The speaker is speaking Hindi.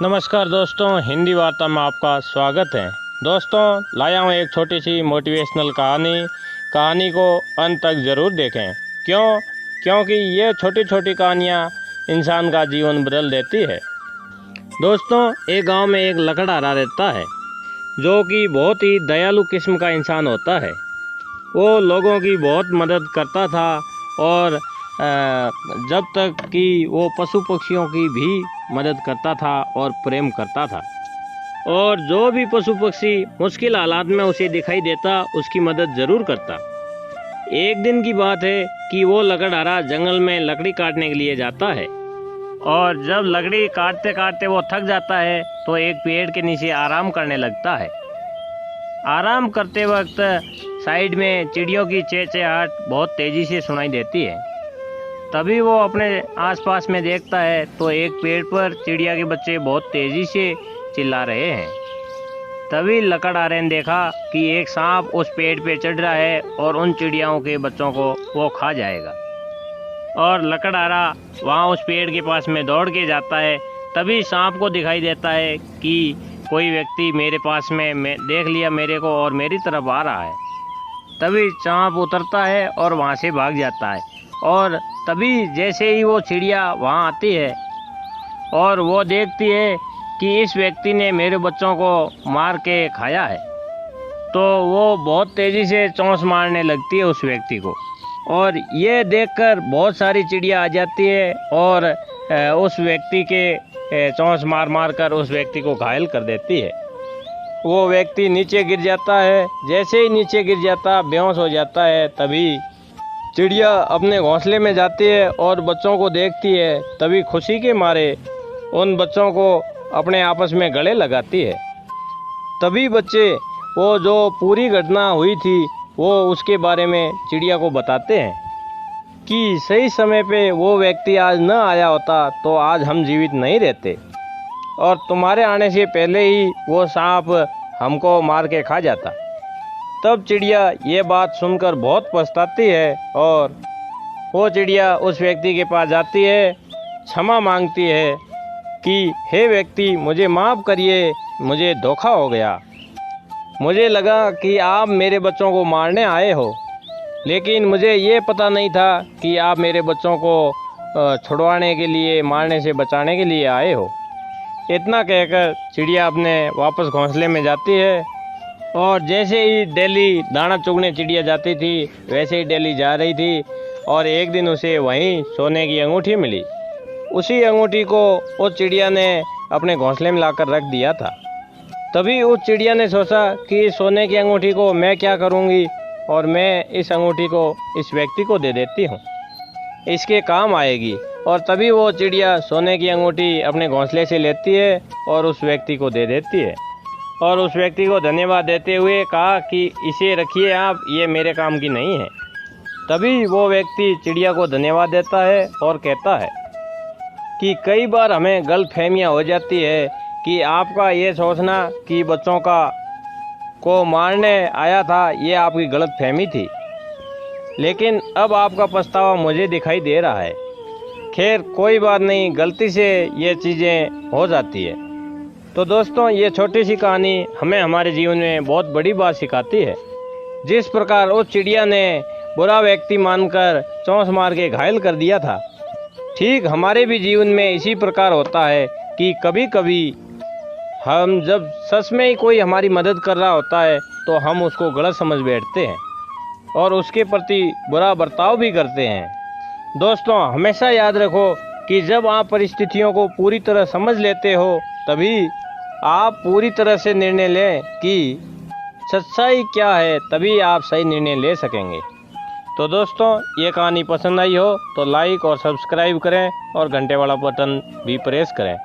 नमस्कार दोस्तों, हिंदी वार्ता में आपका स्वागत है। दोस्तों, लाया हूँ एक छोटी सी मोटिवेशनल कहानी को अंत तक ज़रूर देखें। क्योंकि ये छोटी छोटी कहानियाँ इंसान का जीवन बदल देती है। दोस्तों, एक गांव में एक लकड़हारा रहता है जो कि बहुत ही दयालु किस्म का इंसान होता है। वो लोगों की बहुत मदद करता था और जब तक कि वो पशु पक्षियों की भी मदद करता था और प्रेम करता था। और जो भी पशु पक्षी मुश्किल हालात में उसे दिखाई देता उसकी मदद ज़रूर करता। एक दिन की बात है कि वो लकड़हारा जंगल में लकड़ी काटने के लिए जाता है और जब लकड़ी काटते काटते वो थक जाता है तो एक पेड़ के नीचे आराम करने लगता है। आराम करते वक्त साइड में चिड़ियों की चहचहाहट बहुत तेज़ी से सुनाई देती है। तभी वो अपने आसपास में देखता है तो एक पेड़ पर चिड़िया के बच्चे बहुत तेज़ी से चिल्ला रहे हैं। तभी लकड़हारे ने देखा कि एक सांप उस पेड़ पे चढ़ रहा है और उन चिड़ियाओं के बच्चों को वो खा जाएगा। और लकड़हारा वहाँ उस पेड़ के पास में दौड़ के जाता है। तभी सांप को दिखाई देता है कि कोई व्यक्ति मेरे पास में देख लिया मेरे को और मेरी तरफ आ रहा है। तभी सांप उतरता है और वहाँ से भाग जाता है। और तभी जैसे ही वो चिड़िया वहाँ आती है और वो देखती है कि इस व्यक्ति ने मेरे बच्चों को मार के खाया है, तो वो बहुत तेज़ी से चोंच मारने लगती है उस व्यक्ति को। और ये देखकर बहुत सारी चिड़िया आ जाती है और उस व्यक्ति के चोंच मार मार कर उस व्यक्ति को घायल कर देती है। वो व्यक्ति नीचे गिर जाता है। जैसे ही नीचे गिर जाता बेहोश हो जाता है। तभी चिड़िया अपने घोंसले में जाती है और बच्चों को देखती है। तभी खुशी के मारे उन बच्चों को अपने आपस में गले लगाती है। तभी बच्चे वो जो पूरी घटना हुई थी वो उसके बारे में चिड़िया को बताते हैं कि सही समय पे वो व्यक्ति आज न आया होता तो आज हम जीवित नहीं रहते और तुम्हारे आने से पहले ही वो सांप हमको मार के खा जाता। तब चिड़िया ये बात सुनकर बहुत पछताती है और वो चिड़िया उस व्यक्ति के पास जाती है, क्षमा मांगती है कि हे व्यक्ति, मुझे माफ़ करिए, मुझे धोखा हो गया। मुझे लगा कि आप मेरे बच्चों को मारने आए हो, लेकिन मुझे ये पता नहीं था कि आप मेरे बच्चों को छुड़वाने के लिए, मारने से बचाने के लिए आए हो। इतना कहकर चिड़िया अपने वापस घोंसले में जाती है। और जैसे ही डेली दाना चुगने चिड़िया जाती थी वैसे ही डेली जा रही थी और एक दिन उसे वहीं सोने की अंगूठी मिली। उसी अंगूठी को उस चिड़िया ने अपने घोंसले में लाकर रख दिया था। तभी उस चिड़िया ने सोचा कि सोने की अंगूठी को मैं क्या करूँगी और मैं इस अंगूठी को इस व्यक्ति को दे देती हूँ, इसके काम आएगी। और तभी वो चिड़िया सोने की अंगूठी अपने घोंसले से लेती है और उस व्यक्ति को दे देती है और उस व्यक्ति को धन्यवाद देते हुए कहा कि इसे रखिए आप, ये मेरे काम की नहीं है। तभी वो व्यक्ति चिड़िया को धन्यवाद देता है और कहता है कि कई बार हमें गलतफहमियां हो जाती है कि आपका ये सोचना कि बच्चों को मारने आया था ये आपकी गलतफहमी थी, लेकिन अब आपका पछतावा मुझे दिखाई दे रहा है। खैर कोई बात नहीं, गलती से ये चीज़ें हो जाती है। तो दोस्तों, ये छोटी सी कहानी हमें हमारे जीवन में बहुत बड़ी बात सिखाती है। जिस प्रकार उस चिड़िया ने बुरा व्यक्ति मानकर चोंच मार के घायल कर दिया था, ठीक हमारे भी जीवन में इसी प्रकार होता है कि कभी कभी हम जब सच में ही कोई हमारी मदद कर रहा होता है तो हम उसको गलत समझ बैठते हैं और उसके प्रति बुरा बर्ताव भी करते हैं। दोस्तों, हमेशा याद रखो कि जब आप परिस्थितियों को पूरी तरह समझ लेते हो तभी आप पूरी तरह से निर्णय लें कि सच्चाई क्या है, तभी आप सही निर्णय ले सकेंगे। तो दोस्तों, ये कहानी पसंद आई हो तो लाइक और सब्सक्राइब करें और घंटे वाला बटन भी प्रेस करें।